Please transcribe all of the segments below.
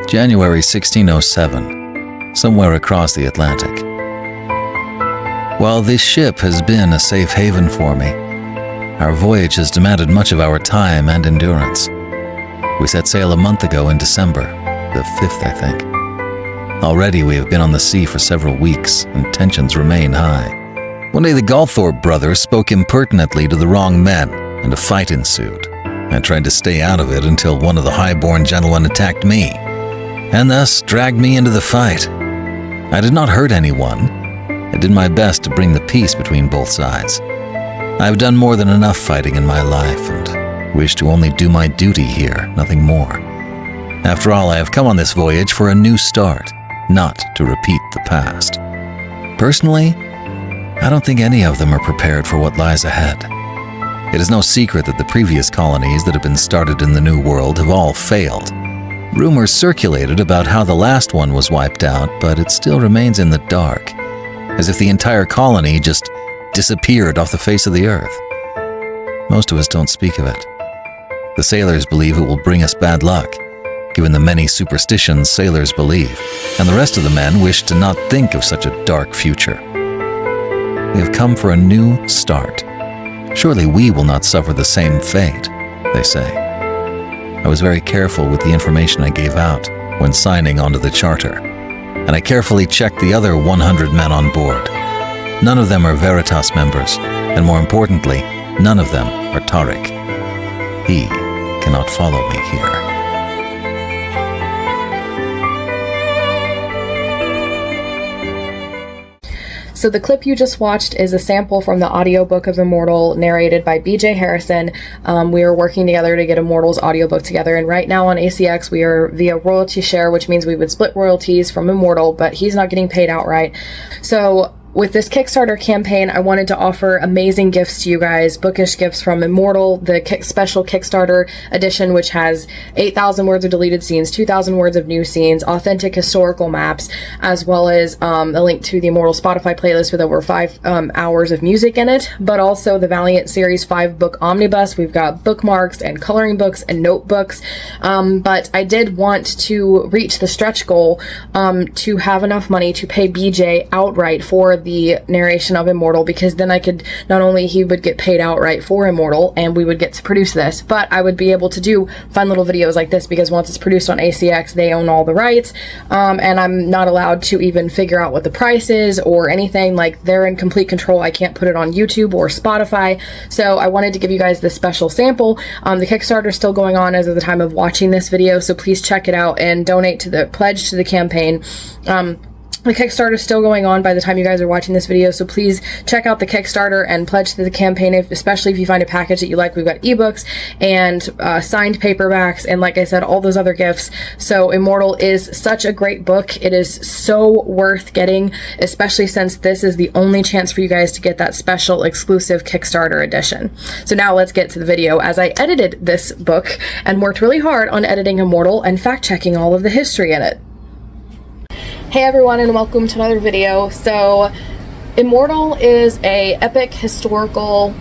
January 1607, somewhere across the Atlantic. While this ship has been a safe haven for me, our voyage has demanded much of our time and endurance. We set sail a month ago in December, the 5th, I think. Already we have been on the sea for several weeks, and tensions remain high. One day the Galthorpe brothers spoke impertinently to the wrong men, and a fight ensued. I tried to stay out of it until one of the high-born gentlemen attacked me, and thus dragged me into the fight. I did not hurt anyone. I did my best to bring the peace between both sides. I have done more than enough fighting in my life, and wish to only do my duty here, nothing more. After all, I have come on this voyage for a new start, not to repeat the past. Personally, I don't think any of them are prepared for what lies ahead. It is no secret that the previous colonies that have been started in the New World have all failed. Rumors circulated about how the last one was wiped out, but it still remains in the dark, as if the entire colony just disappeared off the face of the earth. Most of us don't speak of it. The sailors believe it will bring us bad luck, given the many superstitions sailors believe, and the rest of the men wish to not think of such a dark future. We have come for a new start. Surely we will not suffer the same fate, they say. I was very careful with the information I gave out when signing onto the charter, and I carefully checked the other 100 men on board. None of them are Veritas members, and more importantly, none of them are Tariq. He cannot follow me here. So the clip you just watched is a sample from the audiobook of Immortal, narrated by BJ Harrison. We are working together to get Immortal's audiobook together, and right now on ACX we are via royalty share, which means we would split royalties from Immortal, but he's not getting paid outright. So with this Kickstarter campaign, I wanted to offer amazing gifts to you guys, bookish gifts from Immortal, the special Kickstarter edition, which has 8,000 words of deleted scenes, 2,000 words of new scenes, authentic historical maps, as well as a link to the Immortal Spotify playlist with over 5 hours of music in it, but also the Valiant Series 5-book omnibus. We've got bookmarks and coloring books and notebooks, but I did want to reach the stretch goal to have enough money to pay BJ outright for the narration of Immortal, because then I could, not only he would get paid outright for Immortal and we would get to produce this, but I would be able to do fun little videos like this, because once it's produced on ACX, they own all the rights, and I'm not allowed to even figure out what the price is or anything. Like, they're in complete control. I can't put it on YouTube or Spotify. So I wanted to give you guys this special sample. The Kickstarter is still going on as of the time of watching this video, so please check it out and donate to the pledge to the campaign. The Kickstarter is still going on by the time you guys are watching this video, so please check out the Kickstarter and pledge to the campaign, especially if you find a package that you like. We've got ebooks and signed paperbacks, and like I said, all those other gifts. So Immortal is such a great book. It is so worth getting, especially since this is the only chance for you guys to get that special exclusive Kickstarter edition. So now let's get to the video, as I edited this book and worked really hard on editing Immortal and fact-checking all of the history in it. Hey everyone, and welcome to another video. So Immortal is a epic historical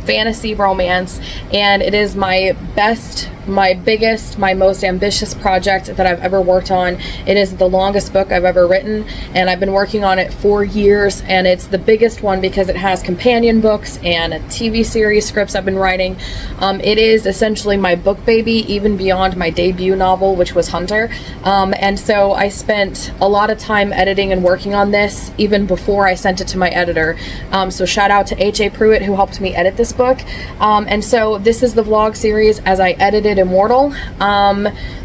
fantasy romance, and it is my best, my biggest, my most ambitious project that I've ever worked on. It is the longest book I've ever written, and I've been working on it for years, and it's the biggest one because it has companion books and a TV series scripts I've been writing. It is essentially my book baby, even beyond my debut novel, which was Hunter. And so I spent a lot of time editing and working on this even before I sent it to my editor. So shout out to H.A. Pruitt, who helped me edit this book. And so this is the vlog series as I edited Immortal.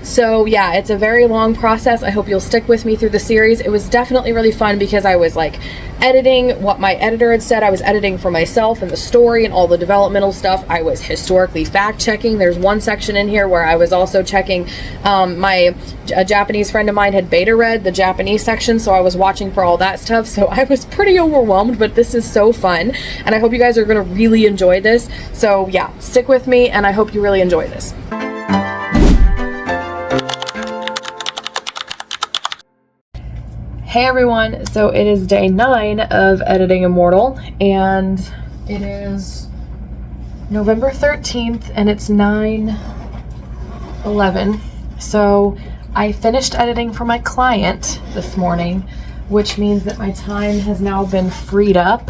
So yeah, it's a very long process. I hope you'll stick with me through the series. It was definitely really fun because I was like editing what my editor had said. I was editing for myself and the story and all the developmental stuff. I was historically fact-checking. There's one section in here where I was also checking, a Japanese friend of mine had beta read the Japanese section, so I was watching for all that stuff. So I was pretty overwhelmed, but this is so fun, and I hope you guys are going to really enjoy this. So yeah, stick with me, and I hope you really enjoy this. Hey everyone, so it is day 9 of editing Immortal, and it is November 13th, and it's 9/11. So I finished editing for my client this morning, which means that my time has now been freed up.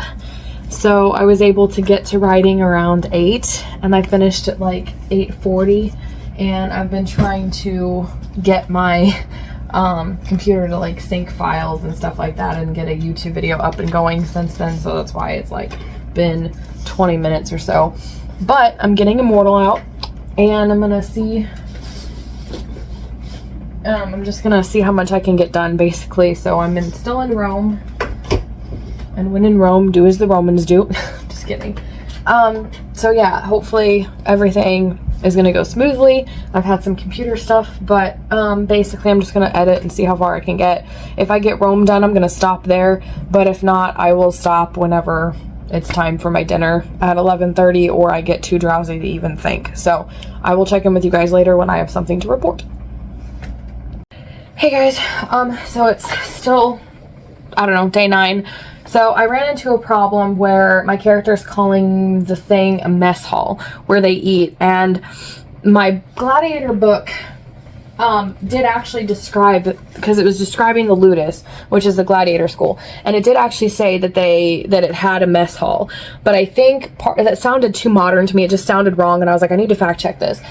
So I was able to get to writing around 8, and I finished at like 8:40, and I've been trying to get my computer to like sync files and stuff like that and get a YouTube video up and going since then, so that's why it's like been 20 minutes or so. But I'm getting Immortal out, and I'm gonna see I'm just gonna see how much I can get done, basically. So I'm still in Rome, and when in Rome, do as the Romans do. Just kidding. So yeah, hopefully everything is gonna go smoothly. I've had some computer stuff, but basically I'm just gonna edit and see how far I can get. If I get Rome done, I'm gonna stop there, but if not, I will stop whenever it's time for my dinner at 11:30, or I get too drowsy to even think. So I will check in with you guys later when I have something to report. Hey guys, so it's still, I don't know, day 9. So I ran into a problem where my character's calling the thing a mess hall where they eat, and my Gladiator book did actually describe, because it was describing the Ludus, which is the gladiator school, and it did actually say that it had a mess hall, but I think that sounded too modern to me. It just sounded wrong, and I was like, I need to fact check this.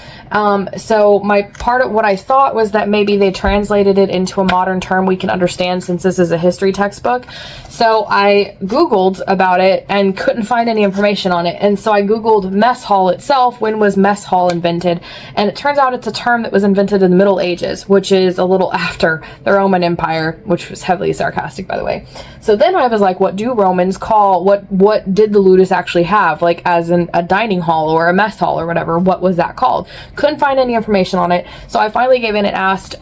So my part of what I thought was that maybe they translated it into a modern term we can understand, since this is a history textbook. So I Googled about it and couldn't find any information on it, and so I Googled mess hall itself. When was mess hall invented? And it turns out it's a term that was invented in the Middle Ages, which is a little after the Roman Empire, which was heavily sarcastic, by the way. So then I was like, what do Romans call, what did the Ludus actually have, like as in a dining hall or a mess hall or whatever? What was that called? Couldn't find any information on it. So I finally gave in and asked,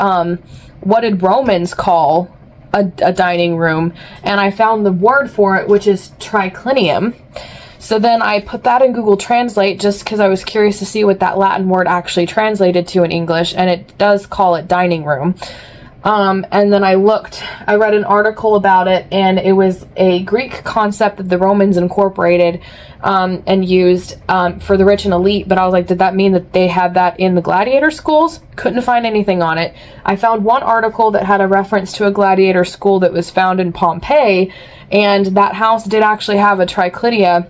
what did Romans call a dining room? And I found the word for it, which is triclinium. So then I put that in Google Translate just because I was curious to see what that Latin word actually translated to in English, and it does call it dining room. And then I read an article about it, and it was a Greek concept that the Romans incorporated and used for the rich and elite. But I was like, did that mean that they had that in the gladiator schools? Couldn't find anything on it. I found one article that had a reference to a gladiator school that was found in Pompeii, and that house did actually have a triclinium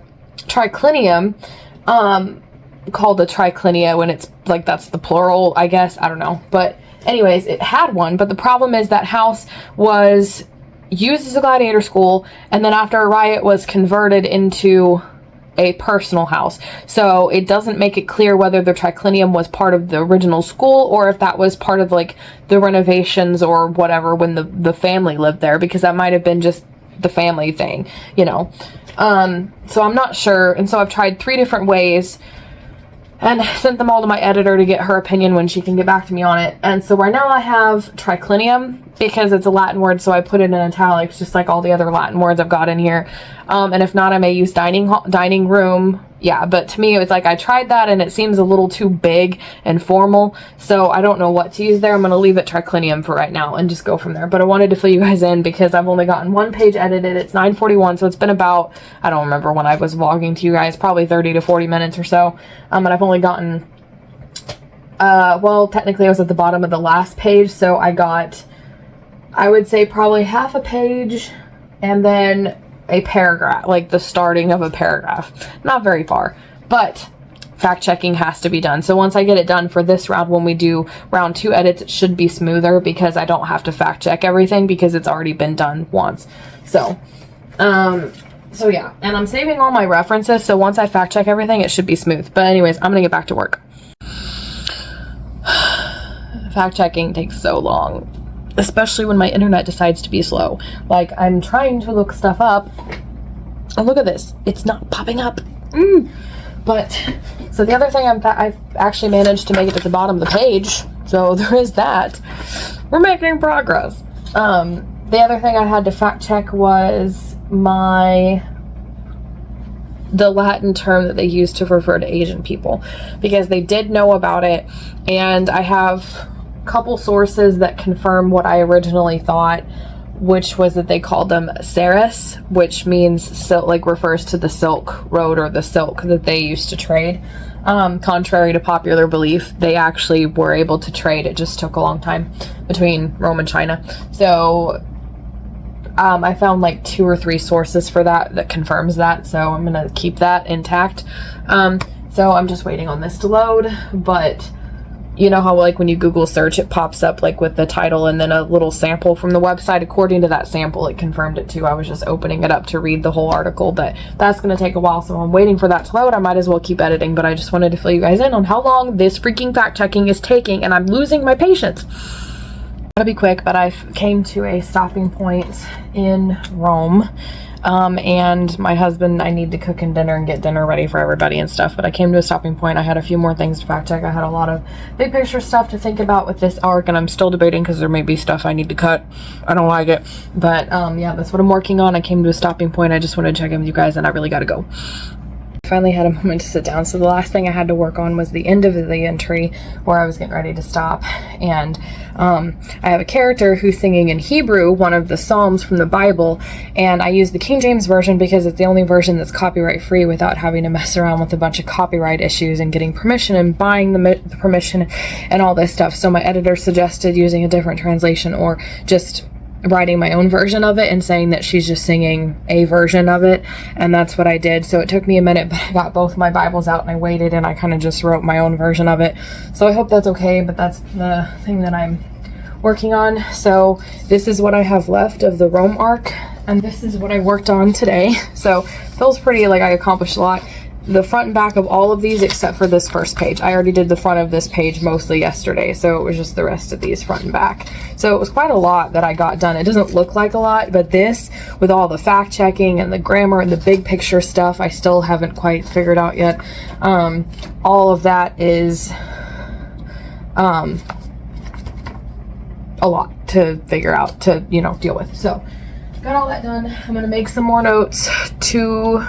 called a triclinia, when it's like, that's the plural, I guess, I don't know, but anyways, it had one. But the problem is that house was used as a gladiator school, and then after a riot was converted into a personal house. So it doesn't make it clear whether the triclinium was part of the original school, or if that was part of like the renovations or whatever when the family lived there, because that might have been just the family thing, you know. So I'm not sure, and so I've tried 3 different ways and sent them all to my editor to get her opinion when she can get back to me on it. And so right now I have triclinium because it's a Latin word, so I put it in italics just like all the other Latin words I've got in here. And if not, I may use dining room. Yeah, but to me, it's like I tried that and it seems a little too big and formal, so I don't know what to use there. I'm going to leave it triclinium for right now and just go from there. But I wanted to fill you guys in because I've only gotten 1 page edited. It's 9:41, so it's been about, I don't remember when I was vlogging to you guys, probably 30 to 40 minutes or so. And I've only gotten, well, technically I was at the bottom of the last page, so I got, I would say probably half a page and then a paragraph, like the starting of a paragraph. Not very far, but fact checking has to be done. So once I get it done for this round, when we do round 2 edits, it should be smoother because I don't have to fact check everything because it's already been done once. So yeah, and I'm saving all my references, so once I fact check everything, it should be smooth. But anyways, I'm gonna get back to work. Fact checking takes so long, especially when my internet decides to be slow. Like, I'm trying to look stuff up, and look at this, it's not popping up. But so the other thing, I've actually managed to make it to the bottom of the page, so there is that. We're making progress. The other thing I had to fact check was the Latin term that they used to refer to Asian people, because they did know about it, and I have couple sources that confirm what I originally thought, which was that they called them Ceres, which means silk, like refers to the Silk Road or the silk that they used to trade. contrary to popular belief, they actually were able to trade. It just took a long time between Rome and China. So I found like 2 or 3 sources for that confirms that, so I'm gonna keep that intact. So I'm just waiting on this to load, but you know how like when you Google search, it pops up like with the title and then a little sample from the website. According to that sample, it confirmed it too. I was just opening it up to read the whole article, but that's going to take a while, so I'm waiting for that to load. I might as well keep editing, but I just wanted to fill you guys in on how long this freaking fact checking is taking, and I'm losing my patience. I'll be quick, but I came to a stopping point in Rome. And my husband, I need to cook him dinner and get dinner ready for everybody and stuff, but I came to a stopping point. I had a few more things to fact check. I had a lot of big picture stuff to think about with this arc, and I'm still debating because there may be stuff I need to cut. I don't like it, but yeah, that's what I'm working on. I came to a stopping point. I just wanted to check in with you guys, and I really got to go. Finally had a moment to sit down. So the last thing I had to work on was the end of the entry where I was getting ready to stop. And I have a character who's singing in Hebrew, one of the Psalms from the Bible, and I use the King James Version because it's the only version that's copyright free without having to mess around with a bunch of copyright issues and getting permission and buying the permission and all this stuff. So my editor suggested using a different translation or just writing my own version of it and saying that she's just singing a version of it, and that's what I did. So it took me a minute, but I got both my Bibles out and I waited and I kind of just wrote my own version of it. So I hope that's okay, but that's the thing that I'm working on. So this is what I have left of the Rome arc, and this is what I worked on today. So feels pretty like I accomplished a lot. The front and back of all of these except for this first page. I already did the front of this page mostly yesterday, so it was just the rest of these front and back. So it was quite a lot that I got done. It doesn't look like a lot, but this, with all the fact checking and the grammar and the big picture stuff, I still haven't quite figured out yet. All of that is a lot to figure out, to, you know, deal with. So got all that done. I'm gonna make some more notes to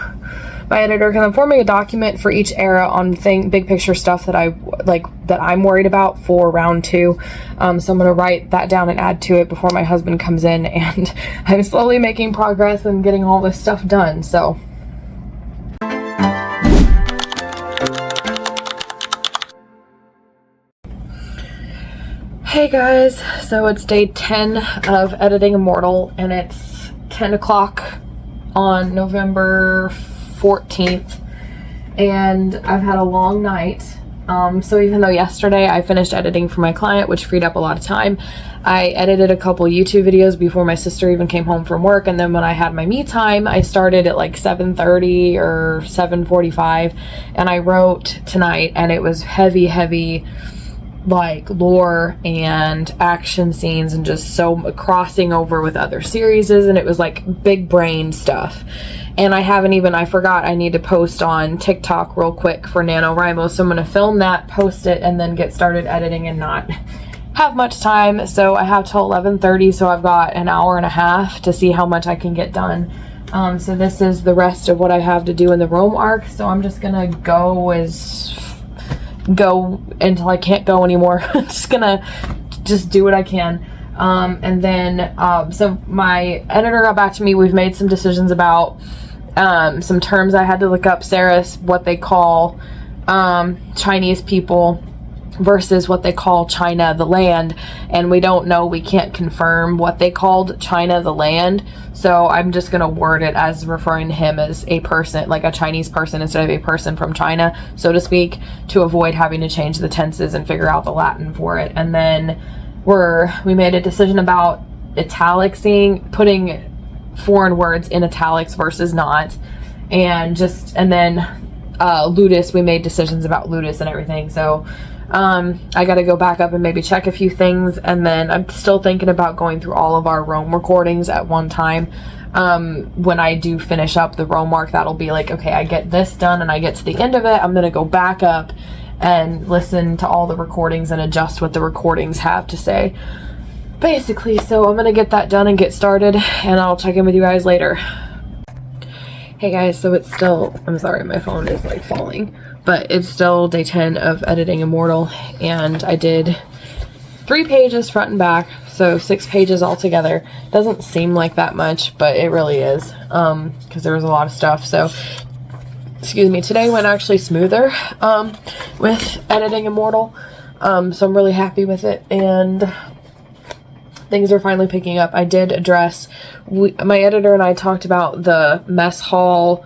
my editor because I'm forming a document for each era on big picture stuff that I'm worried about for round 2. So I'm gonna write that down and add to it before my husband comes in, and I'm slowly making progress and getting all this stuff done. So hey guys, so it's day 10 of editing Immortal, and it's 10 o'clock on November 14th, and I've had a long night. So even though yesterday I finished editing for my client, which freed up a lot of time, I edited a couple YouTube videos before my sister even came home from work, and then when I had my me time, I started at like 7:30 or 7:45, and I wrote tonight, and it was heavy like lore and action scenes and just so crossing over with other series, and it was like big brain stuff. And I forgot I need to post on TikTok real quick for NaNoWriMo, so I'm going to film that, post it, and then get started editing and not have much time. So I have till 11:30, so I've got an hour and a half to see how much I can get done. So this is the rest of what I have to do in the Rome arc, so I'm just going to go until I can't go anymore. I'm just gonna do what I can. And then so my editor got back to me. We've made some decisions about some terms I had to look up. Sarah's what they call Chinese people versus what they call China the land, and we don't know, we can't confirm what they called China the land, so I'm just gonna word it as referring to him as a person, like a Chinese person instead of a person from China, so to speak, to avoid having to change the tenses and figure out the Latin for it. And then we made a decision about putting foreign words in italics versus not, and then Ludus, we made decisions about Ludus and everything. So I got to go back up and maybe check a few things, and then I'm still thinking about going through all of our Rome recordings at one time. When I do finish up the Rome arc, that'll be like, okay, I get this done and I get to the end of it, I'm gonna go back up and listen to all the recordings and adjust what the recordings have to say, basically. So I'm gonna get that done and get started, and I'll check in with you guys later. Hey guys, so it's still, I'm sorry, my phone is like falling, but it's still day 10 of editing Immortal, and I did 3 pages front and back, so 6 pages altogether. Doesn't seem like that much, but it really is, because there was a lot of stuff. So excuse me, today went actually smoother with editing Immortal. So I'm really happy with it, and things are finally picking up. I did address, my editor and I talked about the mess hall,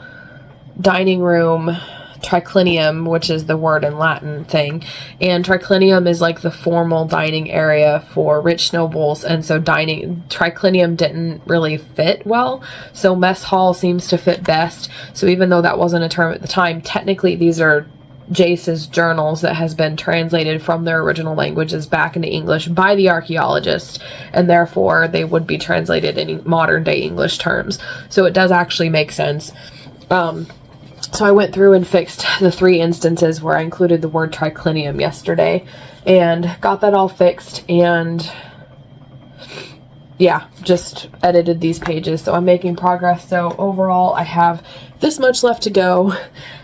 dining room, triclinium, which is the word in Latin thing, and triclinium is like the formal dining area for rich nobles, and so triclinium didn't really fit well, so mess hall seems to fit best. So even though that wasn't a term at the time, technically these are Jace's journals that has been translated from their original languages back into English by the archaeologist, and therefore they would be translated in modern day English terms. So it does actually make sense. So I went through and fixed the 3 instances where I included the word triclinium yesterday, and got that all fixed, and yeah, just edited these pages. So I'm making progress. So overall, I have this much left to go.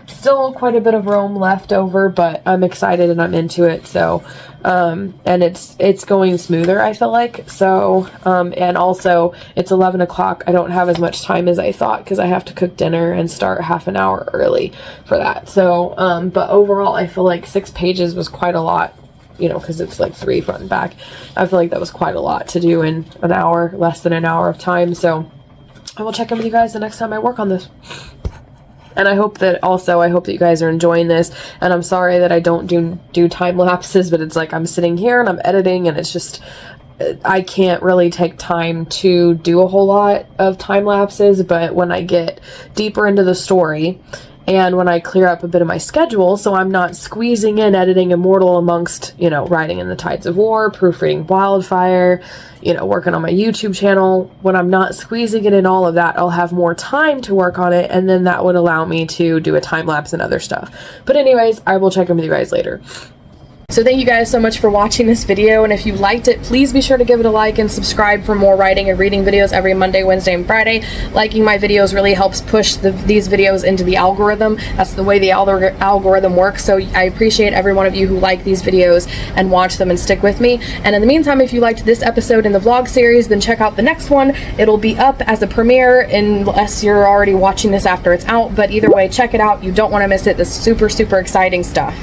Still quite a bit of Rome left over, but I'm excited and I'm into it. So, and it's going smoother, I feel like. So, and also it's 11 o'clock. I don't have as much time as I thought because I have to cook dinner and start half an hour early for that. So, but overall, I feel like 6 pages was quite a lot, you know, because it's like 3 front and back. I feel like that was quite a lot to do in an hour, less than an hour of time. So I will check in with you guys the next time I work on this. And I hope that you guys are enjoying this. And I'm sorry that I don't do time lapses, but it's like I'm sitting here and I'm editing, and it's just, I can't really take time to do a whole lot of time lapses. But when I get deeper into the story, and when I clear up a bit of my schedule, so I'm not squeezing in editing Immortal amongst, you know, writing in the Tides of War, proofreading Wildfire, you know, working on my YouTube channel, when I'm not squeezing it in all of that, I'll have more time to work on it, and then that would allow me to do a time lapse and other stuff. But anyways, I will check in with you guys later. So thank you guys so much for watching this video, and if you liked it, please be sure to give it a like and subscribe for more writing and reading videos every Monday, Wednesday, and Friday. Liking my videos really helps push these videos into the algorithm. That's the way the algorithm works, so I appreciate every one of you who like these videos and watch them and stick with me. And in the meantime, if you liked this episode in the vlog series, then check out the next one. It'll be up as a premiere unless you're already watching this after it's out, but either way, check it out. You don't want to miss it. This super, super exciting stuff.